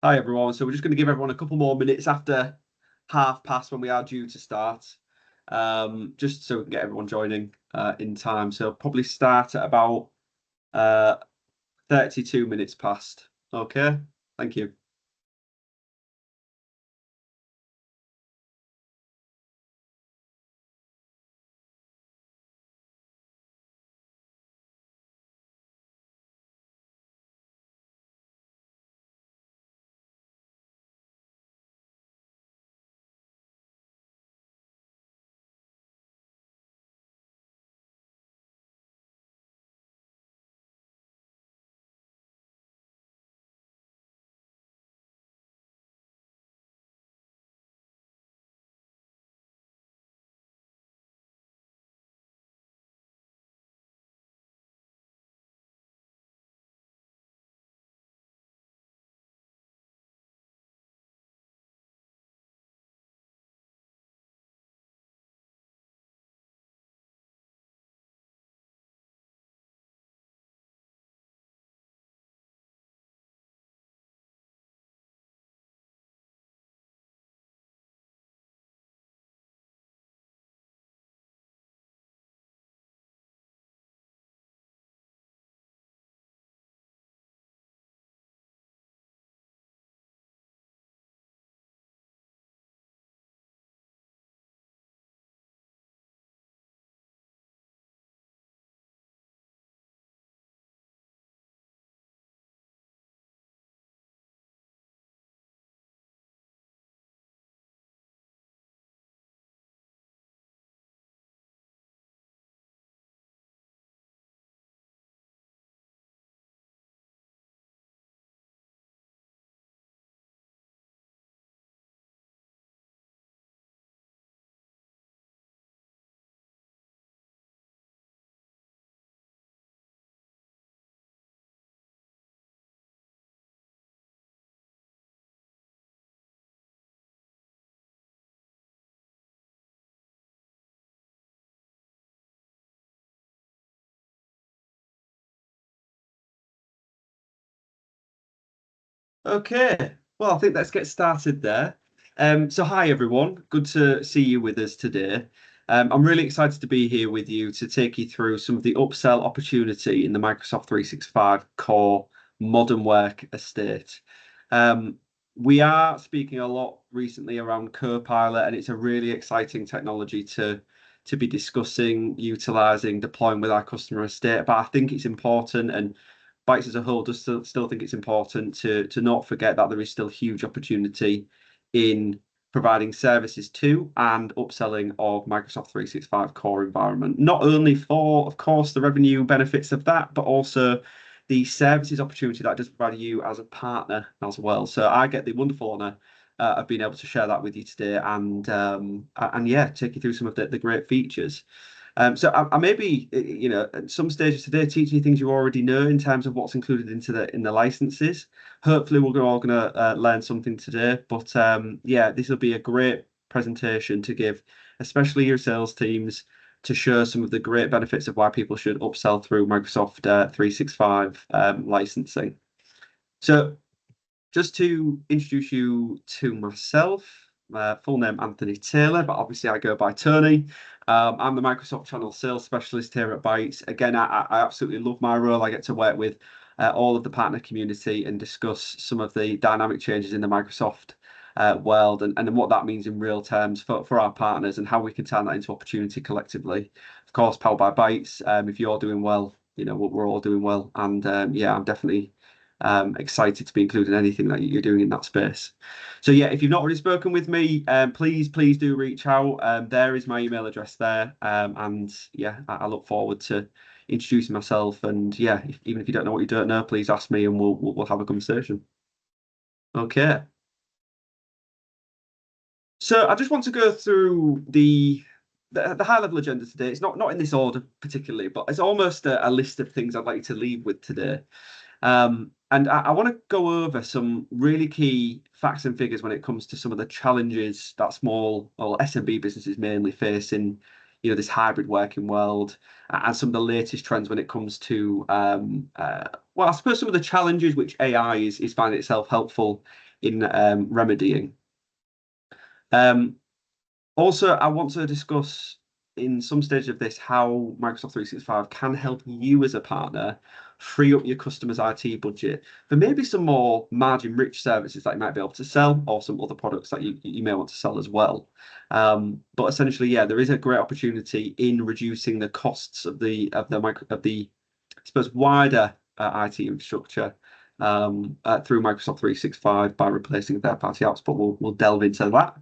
Hi everyone. So we're just going to give everyone a couple more minutes after 1:30 when we are due to start, just so we can get everyone joining in time. So probably start at about uh, 32 minutes past. Okay, thank you. Okay, well, I think let's get started there. So hi everyone, good to see you with us today. I'm really excited to be here with you to take you through some of the upsell opportunity in the Microsoft 365 core modern work estate. Um, we are speaking a lot recently around Copilot, and it's a really exciting technology to be discussing, utilizing, deploying with our customer estate. But I think it's important, and Bytes as a whole does still think it's important to not forget that there is still huge opportunity in providing services to and upselling of Microsoft 365 core environment. Not only for, of course, the revenue benefits of that, but also the services opportunity that does provide you as a partner as well. So I get the wonderful honor of being able to share that with you today and yeah, take you through some of the great features. So I may be, at some stages today teaching you things you already know in terms of what's included in the licenses. Hopefully, we're all going to learn something today. But yeah, this will be a great presentation to give, especially your sales teams, to show some of the great benefits of why people should upsell through Microsoft 365 licensing. So just to introduce you to myself, full name Anthony Taylor, but obviously I go by Tony. I'm the Microsoft Channel Sales Specialist here at Bytes. Again, I absolutely love my role. I get to work with all of the partner community and discuss some of the dynamic changes in the Microsoft world and what that means in real terms for our partners and how we can turn that into opportunity collectively. Of course, powered by Bytes. If you're doing well, we're all doing well. And yeah, I'm definitely excited to be included in anything that you're doing in that space. So yeah, if you've not already spoken with me, please do reach out. There is my email address there, and yeah, I look forward to introducing myself. And yeah, even if you don't know what you don't know, please ask me, and we'll have a conversation. Okay. So I just want to go through the high level agenda today. It's not in this order particularly, but it's almost a list of things I'd like you to leave with today. And I want to go over some really key facts and figures when it comes to some of the challenges that small or SMB businesses mainly face in, this hybrid working world, and some of the latest trends when it comes to, well, I suppose some of the challenges which AI is finding itself helpful in remedying. Also, I want to discuss in some stage of this how Microsoft 365 can help you as a partner free up your customers' IT budget for maybe some more margin-rich services that you might be able to sell, or some other products that you may want to sell as well. But essentially, yeah, there is a great opportunity in reducing the costs of the I suppose wider IT infrastructure through Microsoft 365 by replacing third-party apps. But we'll delve into that.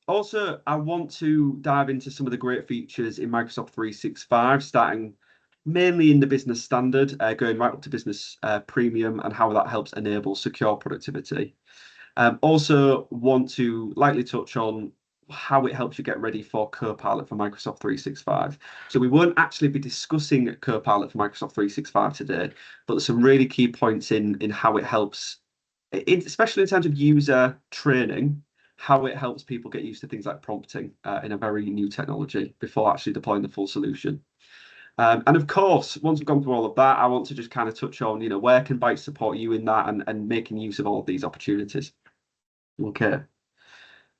Also, I want to dive into some of the great features in Microsoft 365, starting mainly in the business standard, going right up to business premium, and how that helps enable secure productivity. Also want to lightly touch on how it helps you get ready for Copilot for Microsoft 365. So we won't actually be discussing Copilot for Microsoft 365 today, but there's some really key points in how it helps, especially in terms of user training, how it helps people get used to things like prompting in a very new technology before actually deploying the full solution. And of course, once we've gone through all of that, I want to just kind of touch on, where can Bytes support you in that and making use of all of these opportunities. Okay.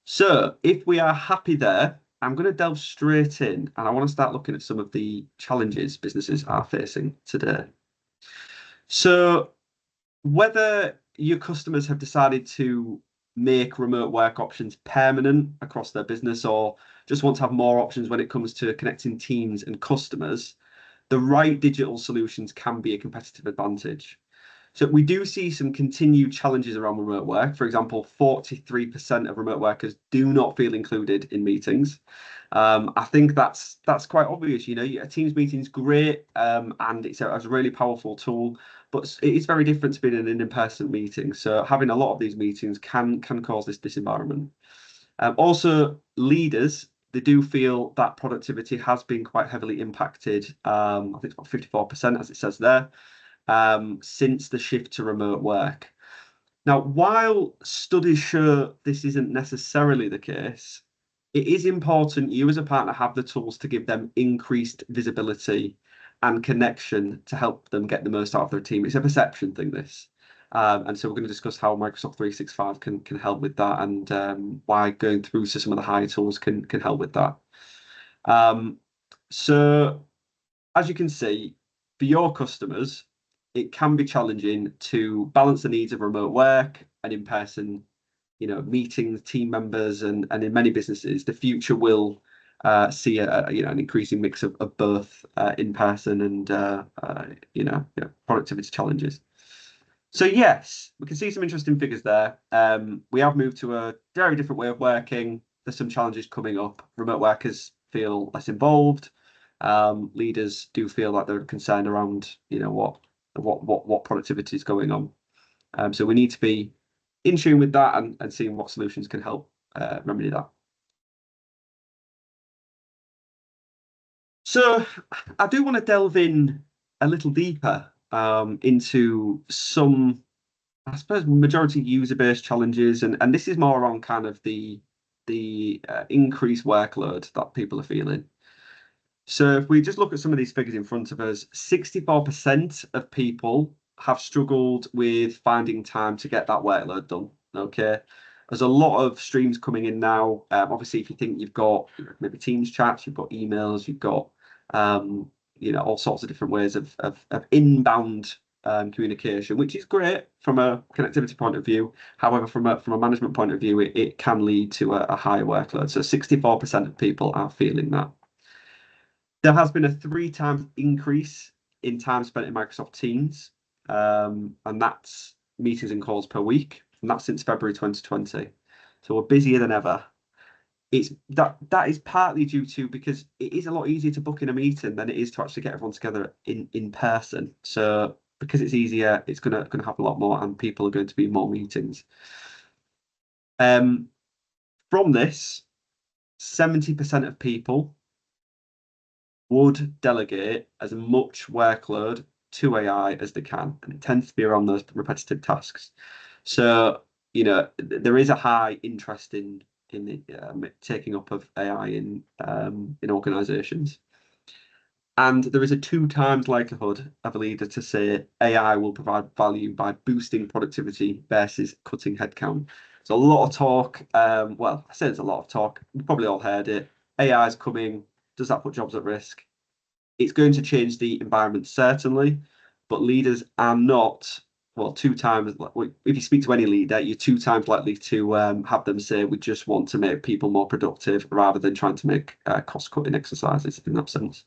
So if we are happy there, I'm going to delve straight in, and I want to start looking at some of the challenges businesses are facing today. So whether your customers have decided to make remote work options permanent across their business, or just want to have more options when it comes to connecting teams and customers, the right digital solutions can be a competitive advantage. So we do see some continued challenges around remote work. For example, 43% of remote workers do not feel included in meetings. I think that's quite obvious. A Teams meeting is great, and it's a really powerful tool, but it is very different to being in an in-person meeting. So having a lot of these meetings can cause this disenvironment. Also, leaders, they do feel that productivity has been quite heavily impacted. I think it's about 54%, as it says there, since the shift to remote work. Now, while studies show this isn't necessarily the case, it is important you as a partner have the tools to give them increased visibility and connection to help them get the most out of their team. It's a perception thing, this. And so we're going to discuss how Microsoft 365 can help with that, and why going through to some of the higher tools can help with that. So as you can see, for your customers, it can be challenging to balance the needs of remote work and in-person, meeting team members, and in many businesses, the future will see an increasing mix of both in-person and productivity challenges. So yes, we can see some interesting figures there. We have moved to a very different way of working. There's some challenges coming up. Remote workers feel less involved. Leaders do feel like they're concerned around, what productivity is going on. So we need to be in tune with that and seeing what solutions can help remedy that. So I do want to delve in a little deeper into some, I suppose, majority user-based challenges, and this is more around kind of the increased workload that people are feeling. So if we just look at some of these figures in front of us, 64% of people have struggled with finding time to get that workload done. Okay. There's a lot of streams coming in now. Obviously, if you think you've got maybe Teams chats, you've got emails, you've got all sorts of different ways of inbound communication, which is great from a connectivity point of view. However, from a management point of view, it can lead to a higher workload. So 64% of people are feeling that. There has been a 3 times increase in time spent in Microsoft Teams, and that's meetings and calls per week, and that's since February 2020. So we're busier than ever. That is partly due to because it is a lot easier to book in a meeting than it is to actually get everyone together in person. So because it's easier, it's gonna happen a lot more, and people are going to be more meetings. From this, 70% of people would delegate as much workload to AI as they can, and it tends to be around those repetitive tasks. So there is a high interest in the taking up of AI in organizations. And there is a 2 times likelihood of a leader to say AI will provide value by boosting productivity versus cutting headcount. So a lot of talk. Well, I say there's a lot of talk. You've probably all heard it. AI is coming. Does that put jobs at risk? It's going to change the environment, certainly, but leaders are not, well, 2 times. If you speak to any leader, you're 2 times likely to have them say, we just want to make people more productive rather than trying to make cost cutting exercises in that sense.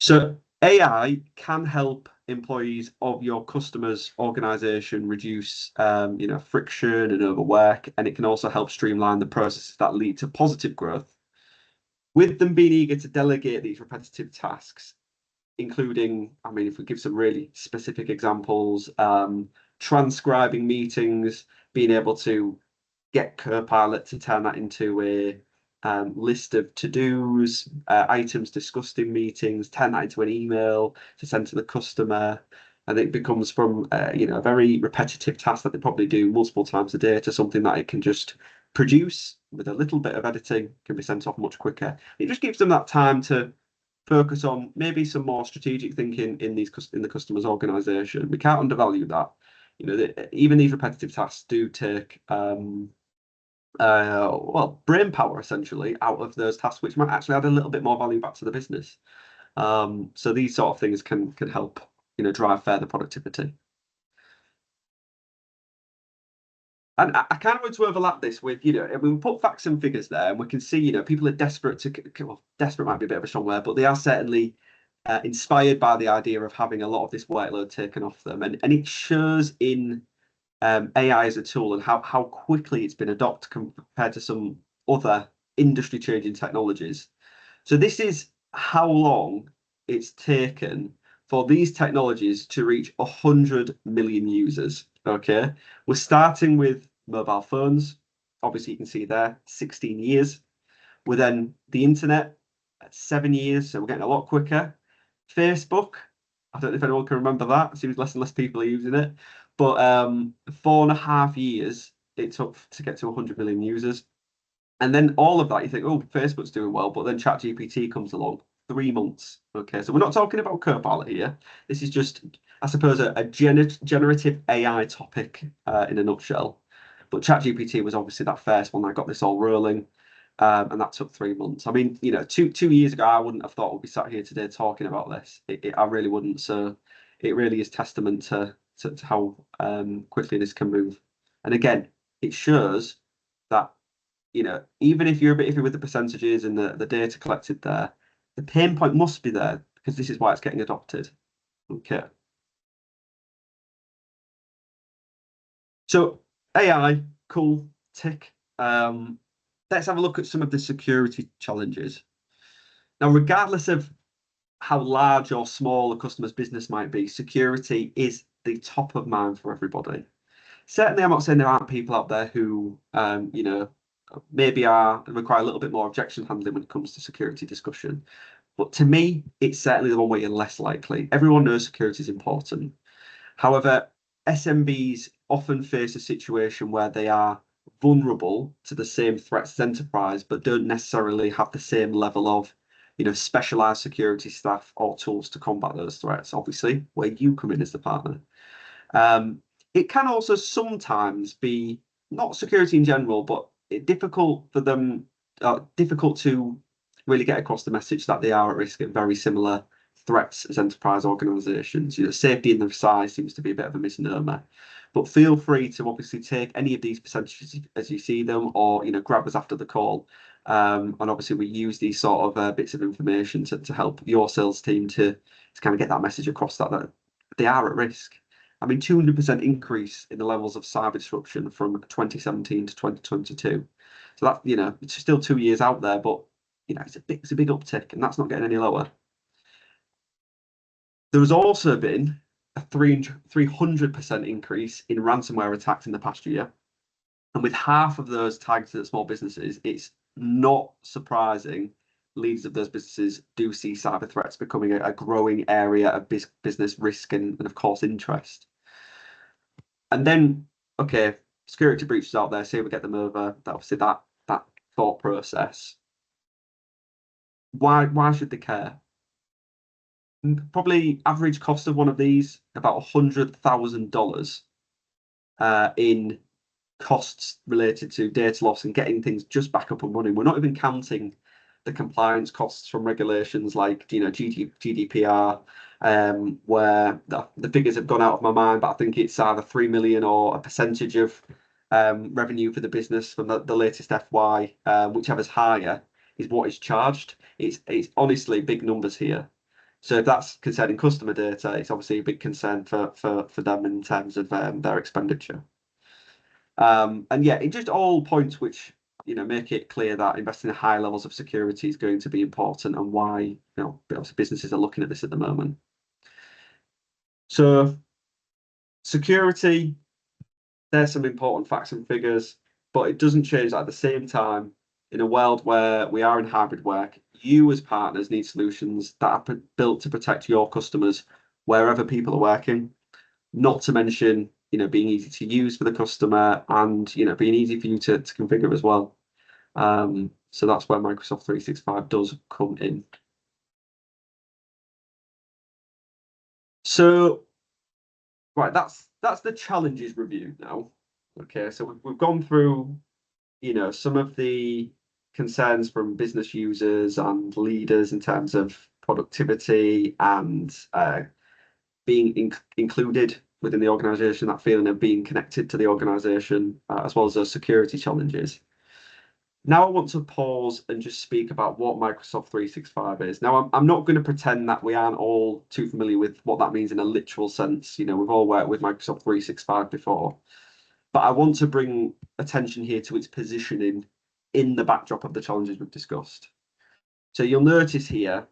So AI can help employees of your customer's organization reduce, friction and overwork, and it can also help streamline the processes that lead to positive growth. With them being eager to delegate these repetitive tasks, including, I mean, if we give some really specific examples, transcribing meetings, being able to get Copilot to turn that into a list of to-dos, items discussed in meetings, turn that into an email to send to the customer. And it becomes from a very repetitive task that they probably do multiple times a day to something that it can just produce with a little bit of editing, can be sent off much quicker. It just gives them that time to focus on maybe some more strategic thinking in the customer's organization. We can't undervalue that. Even these repetitive tasks do take brain power essentially out of those tasks, which might actually add a little bit more value back to the business. So these sort of things can help, drive further productivity. And I kind of want to overlap this with, we put facts and figures there, and we can see, people are desperate well, desperate might be a bit of a strong word, but they are certainly inspired by the idea of having a lot of this workload taken off them. And it shows in AI as a tool and how quickly it's been adopted compared to some other industry changing technologies. So this is how long it's taken for these technologies to reach 100 million users. Okay, we're starting with mobile phones. Obviously, you can see there 16 years. We're then the internet at 7 years, so we're getting a lot quicker. Facebook, I don't know if anyone can remember that. It seems less and less people are using it. But 4.5 years it took to get to 100 million users. And then all of that, you think, oh, Facebook's doing well, but then ChatGPT comes along, 3 months. Okay, so we're not talking about Copilot here. This is just, I suppose, a generative AI topic in a nutshell. But ChatGPT was obviously that first one that got this all rolling, and that took 3 months. I mean, 2 years ago, I wouldn't have thought we'd be sat here today talking about this. I really wouldn't. So it really is testament to how quickly this can move. And again, it shows that even if you're a bit iffy with the percentages and the data collected there, the pain point must be there because this is why it's getting adopted. Okay. So AI, cool, tick. Let's have a look at some of the security challenges. Now, regardless of how large or small a customer's business might be, security is the top of mind for everybody. Certainly, I'm not saying there aren't people out there who, maybe require a little bit more objection handling when it comes to security discussion. But to me, it's certainly the one where you're less likely. Everyone knows security is important. However, SMBs often face a situation where they are vulnerable to the same threats as enterprise, but don't necessarily have the same level of, specialized security staff or tools to combat those threats. Obviously, where you come in as the partner. It can also sometimes be not security in general, but difficult for them, difficult to really get across the message that they are at risk of very similar threats as enterprise organizations. Safety in their size seems to be a bit of a misnomer. But feel free to obviously take any of these percentages as you see them, or grab us after the call. And obviously we use these sort of bits of information to help your sales team to kind of get that message across that they are at risk. I mean, 200% increase in the levels of cyber disruption from 2017 to 2022. So that, it's still 2 years out there, but it's a big uptick, and that's not getting any lower. There has also been a 300% increase in ransomware attacks in the past year. And with half of those tagged to small businesses, it's not surprising leaders of those businesses do see cyber threats becoming a growing area of business risk and of course, interest. And then, okay, security breaches out there, say we get them over, obviously that thought process. Why should they care? probably average cost of one of these about $100,000 in costs related to data loss and getting things just back up and running. We're not even counting the compliance costs from regulations like GDPR, where the figures have gone out of my mind, but I think it's either 3 million or a percentage of revenue for the business from the latest FY, whichever's higher is what is charged. It's honestly big numbers here. So if that's concerning customer data, it's obviously a big concern for them in terms of their expenditure. And yeah, it just all points which make it clear that investing in high levels of security is going to be important, and why obviously businesses are looking at this at the moment. So security, there's some important facts and figures, but it doesn't change that at the same time. In a world where we are in hybrid work, you as partners need solutions that are built to protect your customers wherever people are working, not to mention being easy to use for the customer and being easy for you to configure as well. So that's where Microsoft 365 does come in. So right, that's the challenges review now. Okay, so we've gone through some of the concerns from business users and leaders in terms of productivity and being included within the organization, that feeling of being connected to the organization, as well as those security challenges. Now I want to pause and just speak about what Microsoft 365 is. Now, I'm not going to pretend that we aren't all too familiar with what that means in a literal sense. We've all worked with Microsoft 365 before. But I want to bring attention here to its positioning in the backdrop of the challenges we've discussed. So you'll notice here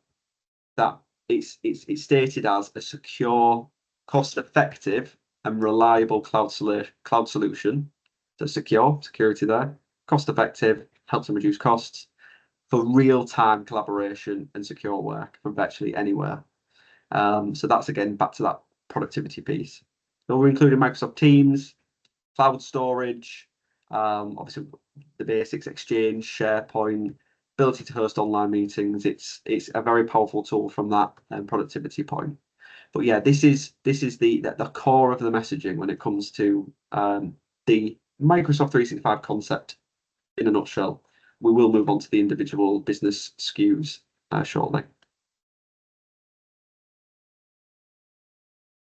that it's stated as a secure, cost-effective, and reliable cloud solution. So security there, cost-effective, helps them reduce costs for real-time collaboration and secure work from virtually anywhere. So that's again back to that productivity piece. So we're including Microsoft Teams, cloud storage, obviously the basics, Exchange, SharePoint, ability to host online meetings. It's a very powerful tool from that productivity point. But yeah, this is the core of the messaging when it comes to the Microsoft 365 concept in a nutshell. We will move on to the individual business SKUs shortly.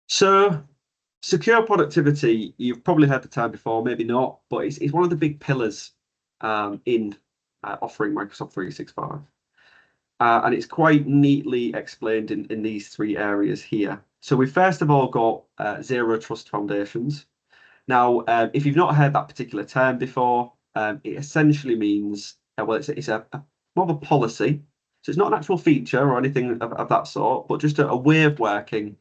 So secure productivity, you've probably heard the term before, maybe not, but it's one of the big pillars in offering Microsoft 365. And it's quite neatly explained in these three areas here. So we first of all got zero trust foundations. Now, if you've not heard that particular term before, it essentially means, well, it's a more of a policy. So it's not an actual feature or anything of that sort, but just a way of working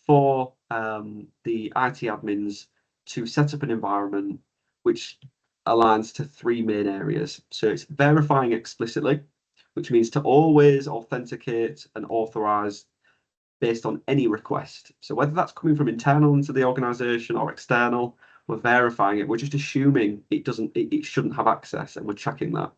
for the IT admins to set up an environment which aligns to three main areas. So it's verifying explicitly, which means to always authenticate and authorize based on any request. So whether that's coming from internal into the organization or external, we're verifying it. We're just assuming it shouldn't have access, and we're checking that.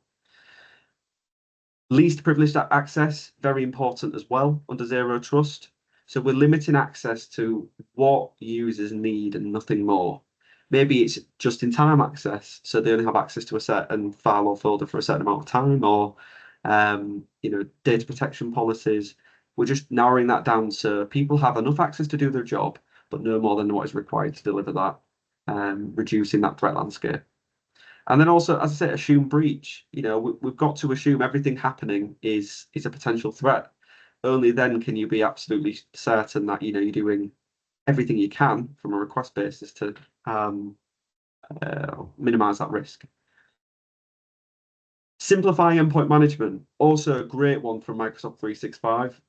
Least privileged access, very important as well under zero trust. So we're limiting access to what users need and nothing more. Maybe it's just in time access, so they only have access to a certain file or folder for a certain amount of time, or data protection policies. We're just narrowing that down so people have enough access to do their job, but no more than what is required to deliver that, reducing that threat landscape. And then also, as I say, assume breach. We've got to assume everything happening is a potential threat. Only then can you be absolutely certain that you're doing everything you can from a request basis to minimize that risk. Simplifying endpoint management, also a great one from Microsoft 365.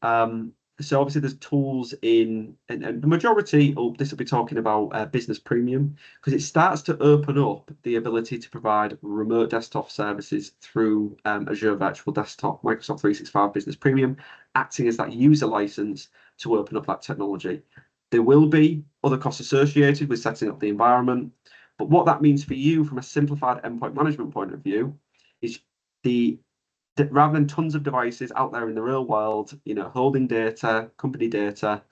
So obviously there's tools and the majority, this will be talking about Business Premium, because it starts to open up the ability to provide remote desktop services through Azure Virtual Desktop, Microsoft 365 Business Premium, acting as that user license to open up that technology. There will be other costs associated with setting up the environment, but what that means for you from a simplified endpoint management point of view is the rather than tons of devices out there in the real world, holding data, company data,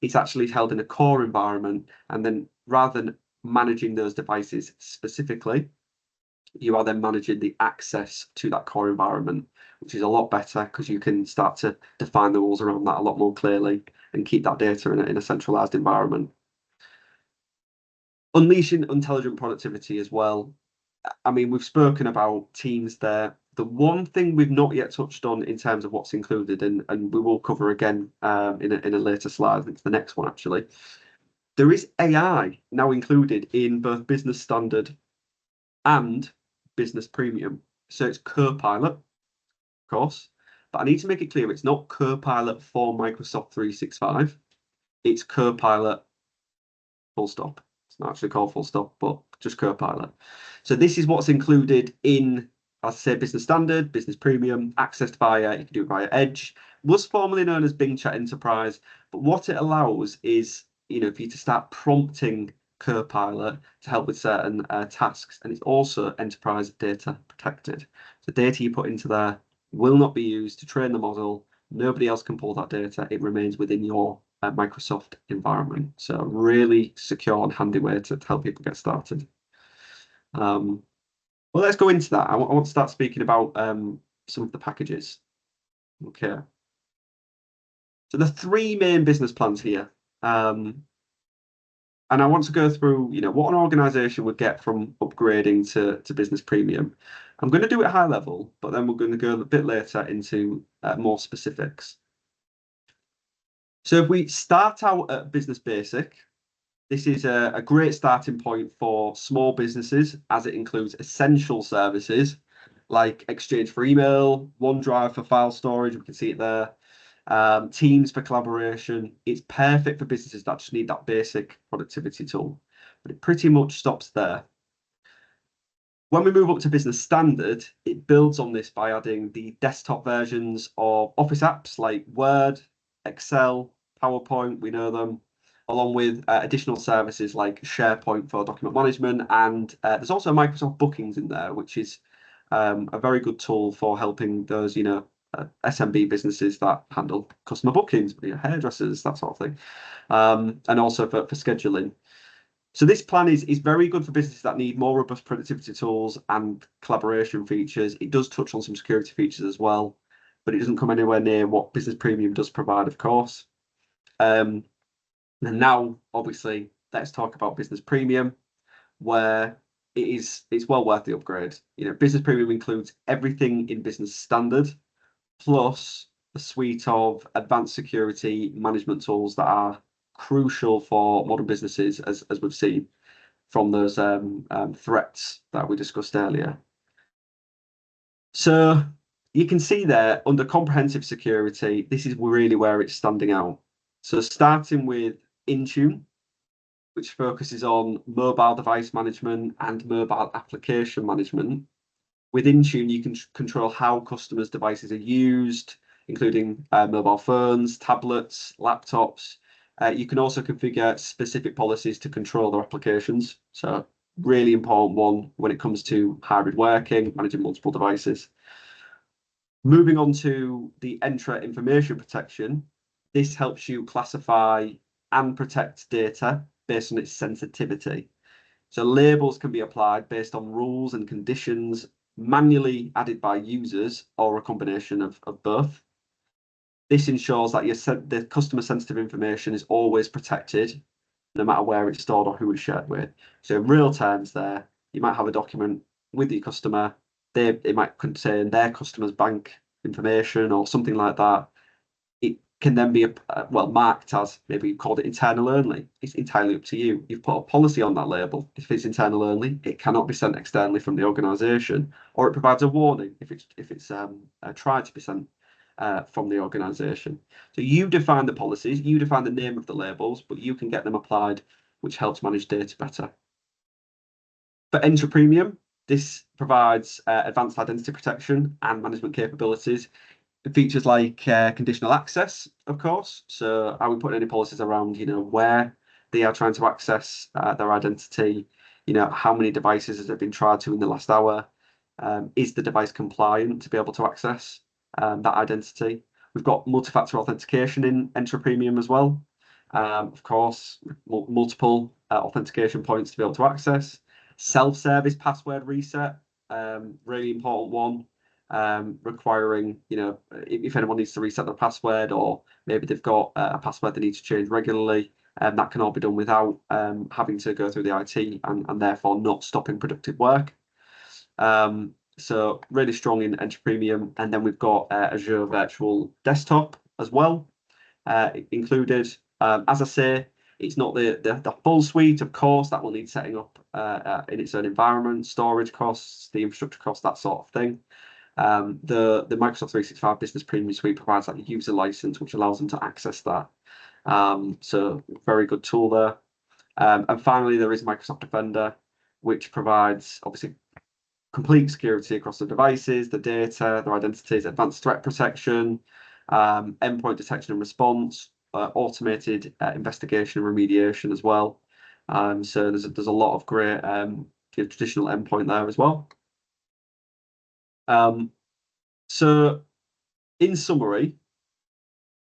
it's actually held in a core environment. And then rather than managing those devices specifically, you are then managing the access to that core environment, which is a lot better because you can start to define the rules around that a lot more clearly and keep that data in a centralized environment. Unleashing intelligent productivity as well. I mean, we've spoken about teams there. The one thing we've not yet touched on in terms of what's included, and we will cover again in a later slide, I think it's the next one actually, there is AI now included in both business standard and business premium. So it's Copilot, of course, but I need to make it clear it's not Copilot for Microsoft 365. It's Copilot full stop. It's not actually called full stop, but just Copilot. So this is what's included in, as I say, business standard, business premium, accessed via, you can do it via Edge, was formerly known as Bing Chat Enterprise. But what it allows is, for you to start prompting Copilot to help with certain tasks. And it's also enterprise data protected. So data you put into there will not be used to train the model. Nobody else can pull that data. It remains within your Microsoft environment. So really secure and handy way to help people get started. Well, let's go into that. I want to start speaking about some of the packages. Okay. So the three main business plans here. And I want to go through, what an organization would get from upgrading to business premium. I'm going to do it high level, but then we're going to go a bit later into more specifics. So if we start out at business basic, this is a great starting point for small businesses as it includes essential services like Exchange for email, OneDrive for file storage, we can see it there, Teams for collaboration. It's perfect for businesses that just need that basic productivity tool, but it pretty much stops there. When we move up to business standard, it builds on this by adding the desktop versions of Office apps like Word, Excel, PowerPoint, we know them, along with additional services like SharePoint for document management. And there's also Microsoft Bookings in there, which is a very good tool for helping those, SMB businesses that handle customer bookings, hairdressers, that sort of thing, and also for scheduling. So this plan is very good for businesses that need more robust productivity tools and collaboration features. It does touch on some security features as well, but it doesn't come anywhere near what Business Premium does provide, of course. And now, obviously, let's talk about Business Premium, where it's well worth the upgrade. Business Premium includes everything in Business Standard, plus a suite of advanced security management tools that are crucial for modern businesses, as we've seen from those threats that we discussed earlier. So you can see there under comprehensive security, this is really where it's standing out. So starting with Intune, which focuses on mobile device management and mobile application management. With Intune, you can control how customers' devices are used, including mobile phones, tablets, laptops. You can also configure specific policies to control their applications. So really important one when it comes to hybrid working, managing multiple devices. Moving on to the Entra information protection, this helps you classify and protect data based on its sensitivity. So labels can be applied based on rules and conditions manually added by users or a combination of both. This ensures that the customer sensitive information is always protected, no matter where it's stored or who it's shared with. So in real terms there, you might have a document with your customer, it might contain their customer's bank information or something like that. It can then be marked as, maybe you called it internal only. It's entirely up to you. You've put a policy on that label. If it's internal only, it cannot be sent externally from the organization, or it provides a warning if it's tried to be sent from the organization. So you define the policies, you define the name of the labels, but you can get them applied, which helps manage data better. For Entra Premium, this provides advanced identity protection and management capabilities. Features like conditional access, of course. So are we putting any policies around, where they are trying to access their identity, how many devices has it been tried to in the last hour? Is the device compliant to be able to access that identity? We've got multi-factor authentication in Entra Premium as well. Of course, multiple authentication points to be able to access. Self-service password reset, really important one. Requiring, if anyone needs to reset their password, or maybe they've got a password they need to change regularly, that can all be done without having to go through the IT and therefore not stopping productive work. So really strong in Entra Premium. And then we've got Azure Virtual Desktop as well included. As I say, it's not the full suite, of course, that will need setting up in its own environment, storage costs, the infrastructure costs, that sort of thing. The Microsoft 365 Business Premium Suite provides like a user license, which allows them to access that. So very good tool there. And finally, there is Microsoft Defender, which provides obviously complete security across the devices, the data, their identities, advanced threat protection, endpoint detection and response, automated investigation and remediation as well. So there's a lot of great traditional endpoint there as well. So in summary,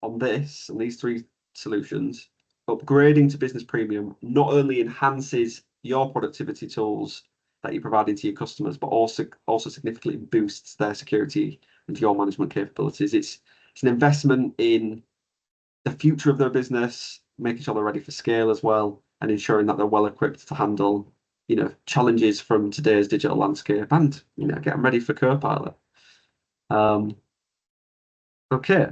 on these three solutions, upgrading to Business Premium not only enhances your productivity tools that you're providing to your customers, but also significantly boosts their security and your management capabilities. It's an investment in the future of their business, making sure they're ready for scale as well, and ensuring that they're well equipped to handle, challenges from today's digital landscape, and get them ready for Copilot. Okay.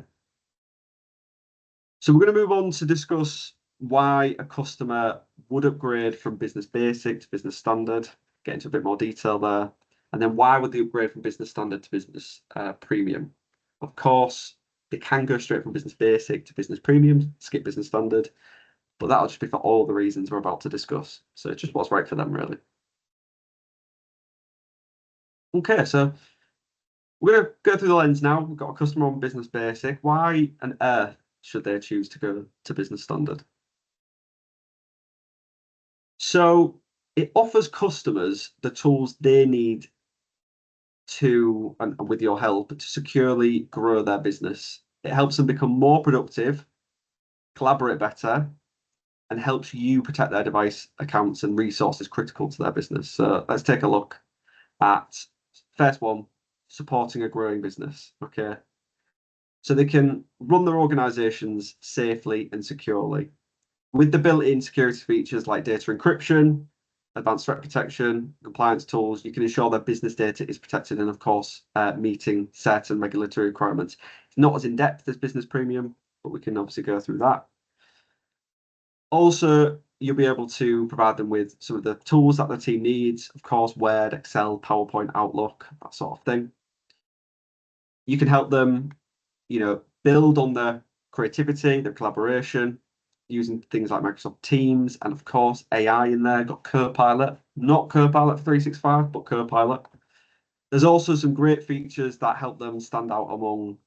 So we're going to move on to discuss why a customer would upgrade from Business Basic to Business Standard, get into a bit more detail there, and then why would they upgrade from Business Standard to Business Premium? Of course, they can go straight from Business Basic to Business Premium, skip Business Standard, but that'll just be for all the reasons we're about to discuss. So it's just what's right for them, really. Okay, so we're going to go through the lens now. We've got a customer on Business Basic. Why on earth should they choose to go to Business Standard? So it offers customers the tools they need to, and with your help, to securely grow their business. It helps them become more productive, collaborate better, and helps you protect their device accounts and resources critical to their business. So let's take a look at first one, supporting a growing business. Okay. So they can run their organizations safely and securely. With the built-in security features like data encryption, advanced threat protection, compliance tools, you can ensure that business data is protected and, of course, meeting certain regulatory requirements. It's not as in-depth as Business Premium, but we can obviously go through that. Also, you'll be able to provide them with some of the tools that the team needs, of course, Word, Excel, PowerPoint, Outlook, that sort of thing. You can help them, build on their creativity, their collaboration, using things like Microsoft Teams, and of course AI in there. Got Copilot, not Copilot for 365, but Copilot. There's also some great features that help them stand out among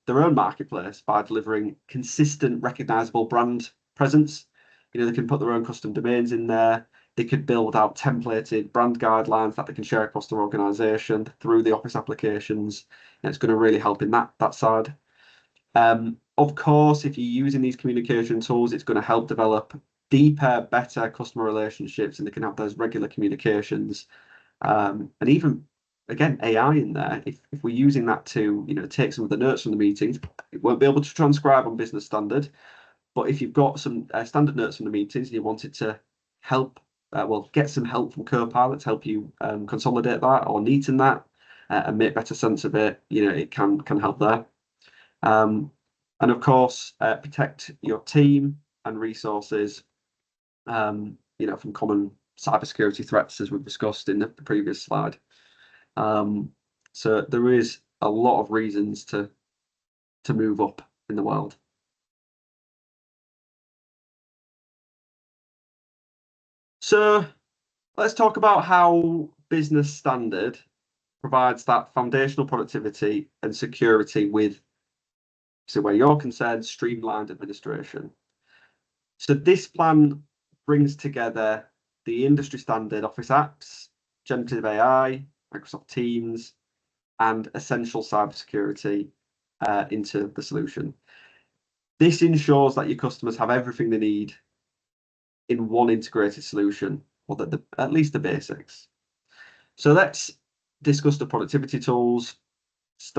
their own marketplace by delivering consistent, recognizable brand presence. They can put their own custom domains in there. They could build out templated brand guidelines that they can share across their organization through the Office applications. And it's going to really help in that side. Of course, if you're using these communication tools, it's going to help develop deeper, better customer relationships, and they can have those regular communications. And even, again, AI in there, if we're using that to, take some of the notes from the meetings, it won't be able to transcribe on Business Standard. But if you've got some standard notes from the meetings and you wanted to help, get some help from Copilot to help you consolidate that or neaten that and make better sense of it, it can help there. And of course, protect your team and resources, from common cybersecurity threats, as we've discussed in the previous slide. So there is a lot of reasons to move up in the world. So let's talk about how Business Standard provides that foundational productivity and security with, so where you're concerned, streamlined administration. So this plan brings together the industry standard Office apps, generative AI, Microsoft Teams, and essential cybersecurity into the solution. This ensures that your customers have everything they need in one integrated solution, or at least the basics. So let's discuss the productivity tools.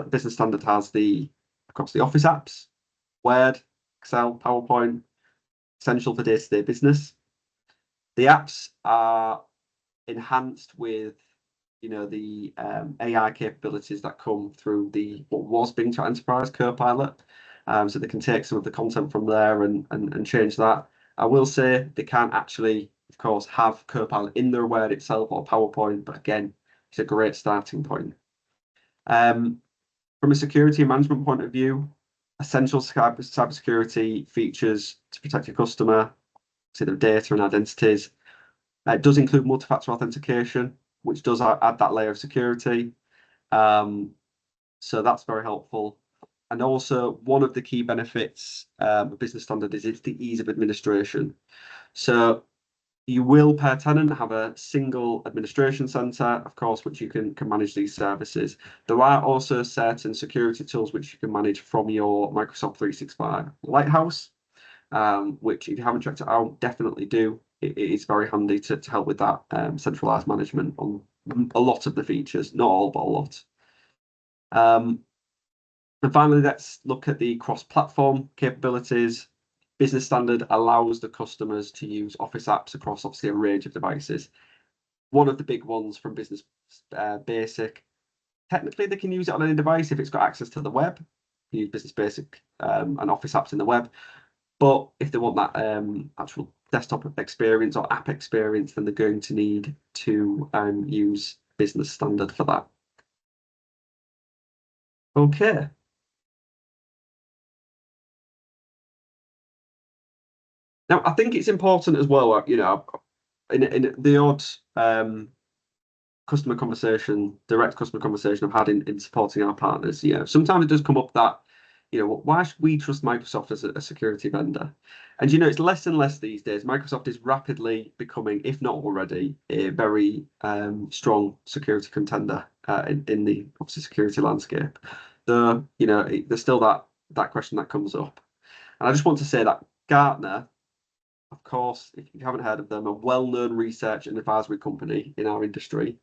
Business Standard has across the Office apps, Word, Excel, PowerPoint, essential for day-to-day business. The apps are enhanced with the AI capabilities that come through what was Bing Chat Enterprise Copilot. So they can take some of the content from there and change that. I will say they can't actually, of course, have Copilot in their Word itself or PowerPoint, but again, it's a great starting point. From a security and management point of view, essential cybersecurity features to protect your customer, see their data and identities. It does include multi-factor authentication, which does add that layer of security. So that's very helpful. And also, one of the key benefits of Business Standard is it's the ease of administration. So you will, per tenant, have a single administration center, of course, which you can manage these services. There are also certain security tools which you can manage from your Microsoft 365 Lighthouse, which if you haven't checked it out, definitely do. It is very handy to help with that centralized management on a lot of the features, not all, but a lot. And finally, let's look at the cross-platform capabilities. Business Standard allows the customers to use Office apps across obviously a range of devices. One of the big ones from Business Basic, technically they can use it on any device if it's got access to the web. You use Business Basic and Office apps in the web. But if they want that actual desktop experience or app experience, then they're going to need to use Business Standard for that. Okay. Now, I think it's important as well, in the odd customer conversation, direct customer conversation I've had in supporting our partners, sometimes it does come up that, why should we trust Microsoft as a security vendor? And, it's less and less these days. Microsoft is rapidly becoming, if not already, a very strong security contender in the obviously security landscape. Though, there's still that question that comes up. And I just want to say that Gartner, of course, if you haven't heard of them, a well-known research and advisory company in our industry,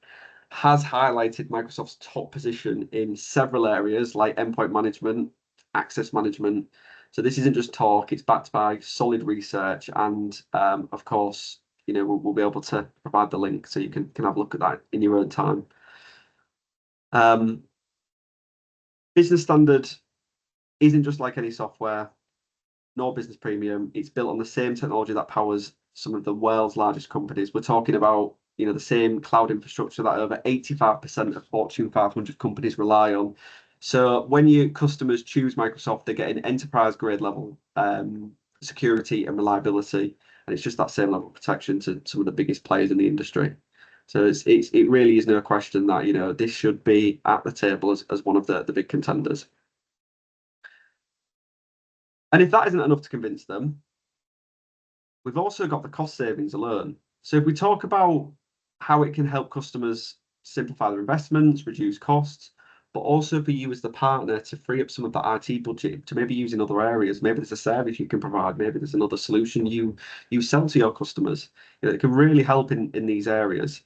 has highlighted Microsoft's top position in several areas like endpoint management, access management. So this isn't just talk, it's backed by solid research. And of course, we'll be able to provide the link so you can have a look at that in your own time. Business Standard isn't just like any software, nor Business Premium. It's built on the same technology that powers some of the world's largest companies. We're talking about, the same cloud infrastructure that over 85% of Fortune 500 companies rely on. So when your customers choose Microsoft, they're getting enterprise grade level security and reliability, and it's just that same level of protection to some of the biggest players in the industry. So it really is no question that this should be at the table as one of the big contenders. And if that isn't enough to convince them, we've also got the cost savings alone. So if we talk about how it can help customers simplify their investments, reduce costs, but also for you as the partner to free up some of that IT budget to maybe use in other areas. Maybe there's a service you can provide. Maybe there's another solution you sell to your customers. It can really help in these areas.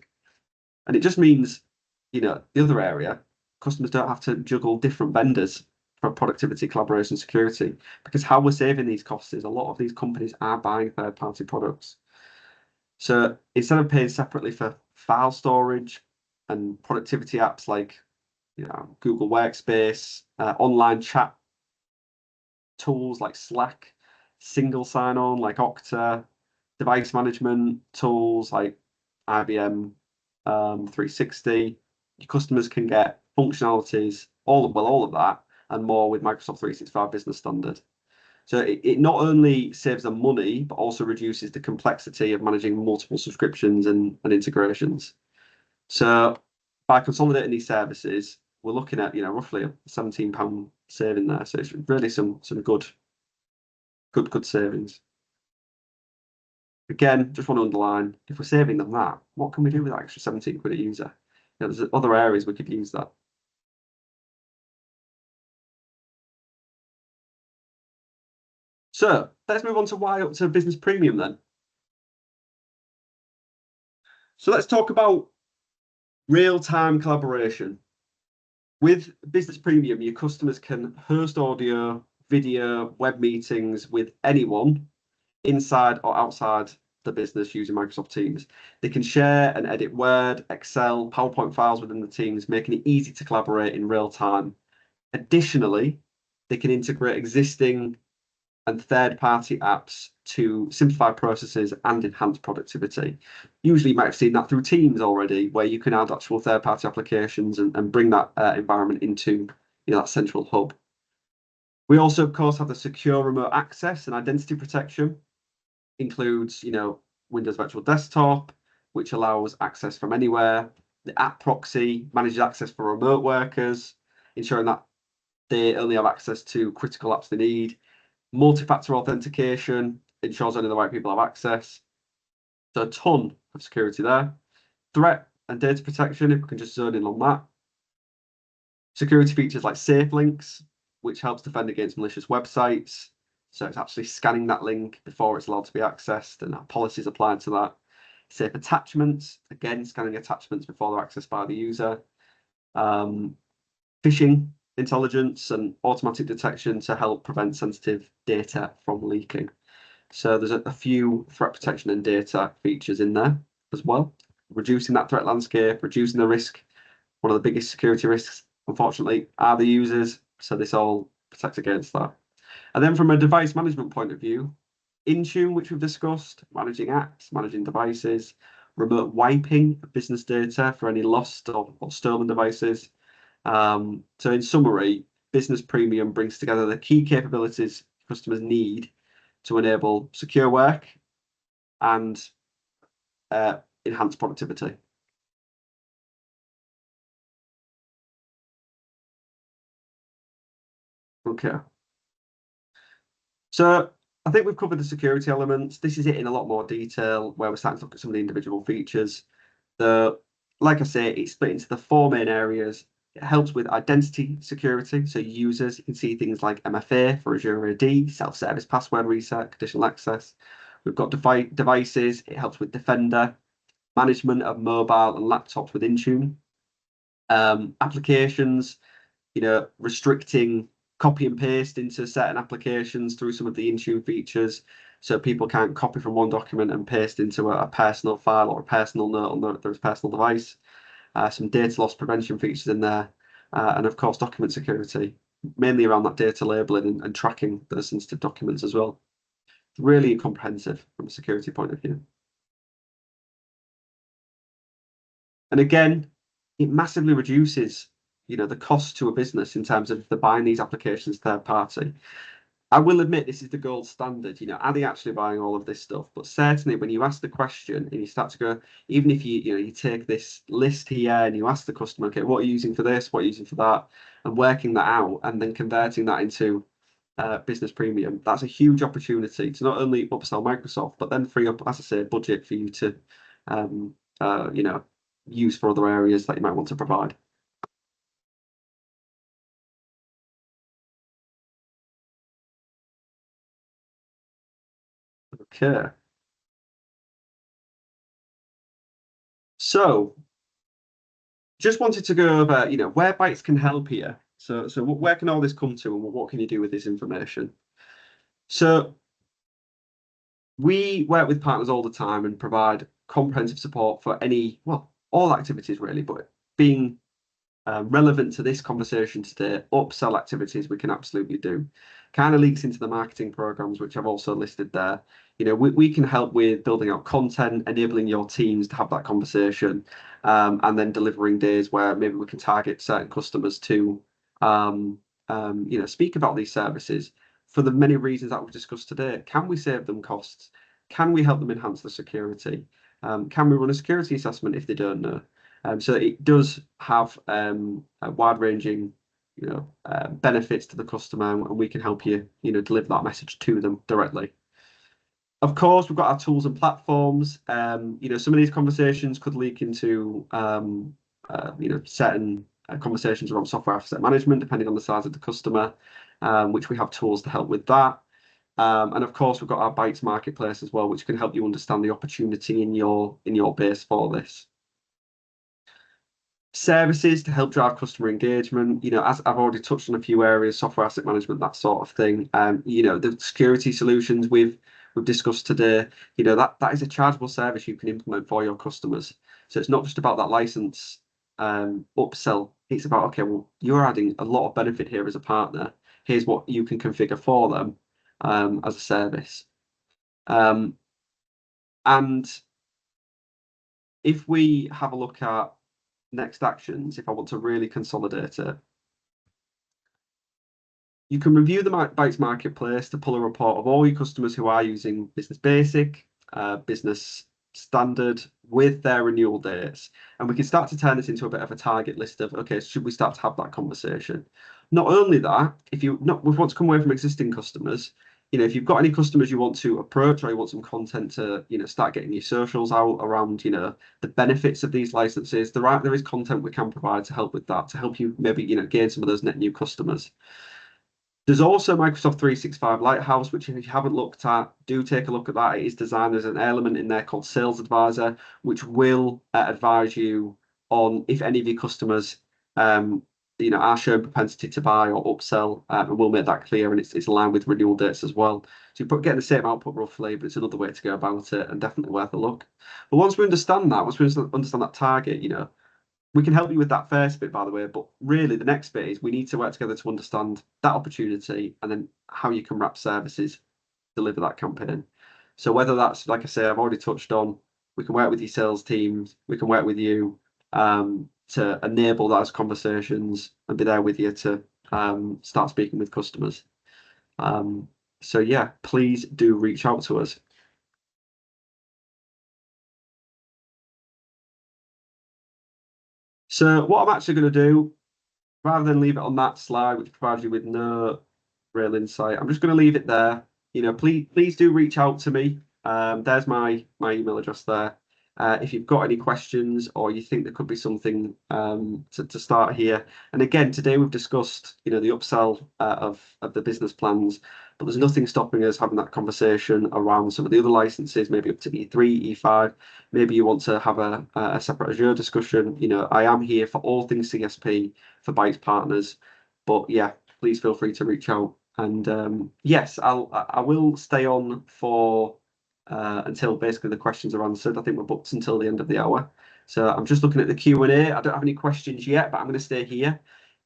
And it just means, the other area, customers don't have to juggle different vendors for productivity, collaboration, security, because how we're saving these costs is a lot of these companies are buying third-party products. So instead of paying separately for file storage and productivity apps like Google Workspace, online chat tools like Slack, single sign-on like Okta, device management tools like IBM 360, your customers can get functionalities, all of that and more with Microsoft 365 Business Standard. So it not only saves them money, but also reduces the complexity of managing multiple subscriptions and integrations. So by consolidating these services, we're looking at roughly a £17 saving there. So it's really some good savings. Again, just want to underline, if we're saving them that, what can we do with that extra 17 quid a user? there's other areas we could use that. So let's move on to why up to business premium then. So let's talk about real-time collaboration. With business premium, your customers can host audio, video, web meetings with anyone inside or outside the business using Microsoft Teams. They can share and edit Word, Excel, PowerPoint files within the Teams, making it easy to collaborate in real time. Additionally, they can integrate existing and third-party apps to simplify processes and enhance productivity. Usually you might have seen that through Teams already, where you can add actual third-party applications and bring that environment into that central hub. We also, of course, have the secure remote access and identity protection. Includes, Windows Virtual Desktop, which allows access from anywhere. The app proxy manages access for remote workers, ensuring that they only have access to critical apps they need. Multi-factor authentication ensures only the right people have access. So a ton of security there. Threat and data protection, if we can just zone in on that. Security features like safe links, which helps defend against malicious websites. So it's actually scanning that link before it's allowed to be accessed, and our policies applied to that. Safe attachments, again, scanning attachments before they're accessed by the user. Phishing intelligence and automatic detection to help prevent sensitive data from leaking. So there's a few threat protection and data features in there as well. Reducing that threat landscape, reducing the risk. One of the biggest security risks, unfortunately, are the users. So this all protects against that. And then from a device management point of view, Intune, which we've discussed, managing apps, managing devices, remote wiping of business data for any lost or stolen devices. So in summary, Business Premium brings together the key capabilities customers need to enable secure work and enhance productivity. Okay. So I think we've covered the security elements. This is it in a lot more detail, where we're starting to look at some of the individual features. Like I say, it's split into the four main areas. It helps with identity security. So users, you can see things like MFA for Azure AD, self-service password reset, conditional access. We've got devices. It helps with Defender, management of mobile and laptops with Intune. Applications, restricting copy and paste into certain applications through some of the Intune features. So people can't copy from one document and paste into a personal file or a personal note on their personal device. Some data loss prevention features in there. And of course, document security, mainly around that data labeling and tracking those sensitive documents as well. Really comprehensive from a security point of view. And again, it massively reduces the cost to a business in terms of if they're buying these applications third party. I will admit this is the gold standard. Are they actually buying all of this stuff? But certainly when you ask the question and you start to go, even if you take this list here and you ask the customer, okay, what are you using for this? What are you using for that? And working that out and then converting that into business premium, that's a huge opportunity to not only upsell Microsoft, but then free up, as I say, budget for you to use for other areas that you might want to provide. Okay. So just wanted to go over, where Bytes can help here. So where can all this come to and what can you do with this information? So we work with partners all the time and provide comprehensive support for all activities really, but being relevant to this conversation today, upsell activities we can absolutely do. Kind of links into the marketing programs, which I've also listed there. We can help with building out content, enabling your teams to have that conversation, and then delivering days where maybe we can target certain customers to, speak about these services for the many reasons that we've discussed today. Can we save them costs? Can we help them enhance the security? Can we run a security assessment if they don't know? So it does have a wide-ranging, benefits to the customer, and we can help you, deliver that message to them directly. Of course, we've got our tools and platforms. Some of these conversations could leak into certain conversations around software asset management, depending on the size of the customer, which we have tools to help with that. And of course, we've got our Bytes marketplace as well, which can help you understand the opportunity in your base for this. Services to help drive customer engagement. As I've already touched on a few areas, software asset management, that sort of thing. The security solutions we've discussed today, that is a chargeable service you can implement for your customers. So it's not just about that license upsell. It's about, okay, well, you're adding a lot of benefit here as a partner. Here's what you can configure for them as a service. And if we have a look at next actions, if I want to really consolidate it, you can review the Bytes marketplace to pull a report of all your customers who are using Business Basic, Business Standard with their renewal dates. And we can start to turn this into a bit of a target list of, okay, should we start to have that conversation? Not only that, if you want to come away from existing customers, if you've got any customers you want to approach or you want some content to, start getting your socials out around, the benefits of these licenses, there is content we can provide to help with that, to help you maybe, gain some of those net new customers. There's also Microsoft 365 Lighthouse, which if you haven't looked at, do take a look at that. It is designed as an element in there called Sales Advisor, which will advise you on if any of your customers, are showing propensity to buy or upsell, and we'll make that clear, and it's aligned with renewal dates as well. So you're getting the same output roughly, but it's another way to go about it, and definitely worth a look. But once we understand that target, we can help you with that first bit, by the way, but really the next bit is we need to work together to understand that opportunity and then how you can wrap services, deliver that campaign. So whether that's, like I say, I've already touched on, we can work with your sales teams, we can work with you to enable those conversations and be there with you to start speaking with customers. So yeah, please do reach out to us. So what I'm actually going to do, rather than leave it on that slide, which provides you with no real insight, I'm just going to leave it there. Please do reach out to me. There's my email address there. If you've got any questions or you think there could be something to start here. And again, today we've discussed, the upsell of the business plans, but there's nothing stopping us having that conversation around some of the other licenses, maybe up to E3, E5. Maybe you want to have a separate Azure discussion. I am here for all things CSP for Bytes partners, but yeah, please feel free to reach out. And yes, I will stay on for until basically the questions are answered. I think we're booked until the end of the hour. So I'm just looking at the Q&A. I don't have any questions yet, but I'm going to stay here.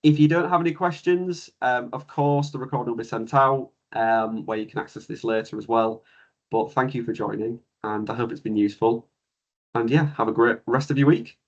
If you don't have any questions, of course, the recording will be sent out where you can access this later as well. But thank you for joining, and I hope it's been useful. And yeah, have a great rest of your week.